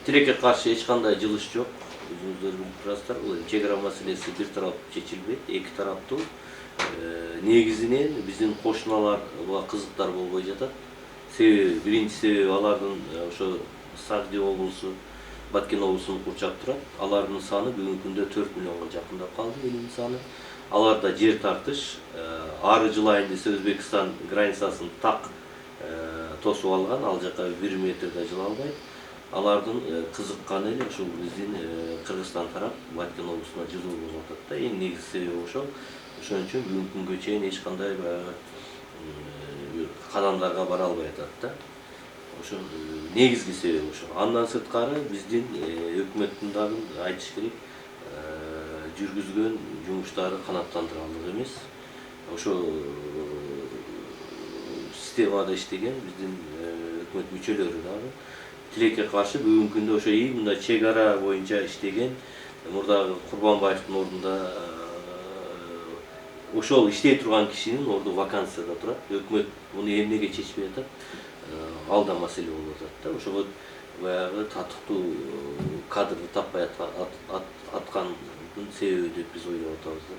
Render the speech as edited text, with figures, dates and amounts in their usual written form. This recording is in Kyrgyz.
Тилекке каршы эч кандай жылыш жок. Өзүңүздөр билип турасыздар. Бул чек ара маселеси бир тараптуу чечилбейт, эки тараптуу. Негизинен биздин кошуналарга кызыктар болбой жатат. Себеби биринчи себеби алардын ошо Сагдио облусу, Баткен облусун курчап турат. Алардын саны бүгүнкү күндө 4 миллионго жакындап калды, элинин саны. Аларда жер тартыш, ары жылайын десе Өзбекстан границасын так тосуп алган, ал жака 1 метр да жыла албайт. Алардын кызыкканы эле ушул биздин Кыргызстан тарап Баткен облусуна жылуу болуп атат да. Эң негизги себеби ошол. Ошон үчүн бүгүнкү күнгө чейин эч кандай баягы кадамдарга бара албай атат да. Ошол негизги себеби ошол. Андан сырткары биздин өкмөттүн дагы айтыш керек жүргүзгөн жумуштары канааттандырарлык эмес. Ошол системада иштеген биздин өкмөт мүчөлөрү дагы тилекке каршы бүгүнкү күндө ошо мындай чек ара боюнча иштеген мурдагы Курбанбаевдин ордунда ошол иштей турган кишинин орду вакансияда турат. Өкмөт муну эмнеге чечпей атат? Ал да маселе болуп атат да. Ошого баягы татыктуу кадрды таппай аткандын себеби деп биз ойлоп атабыз да.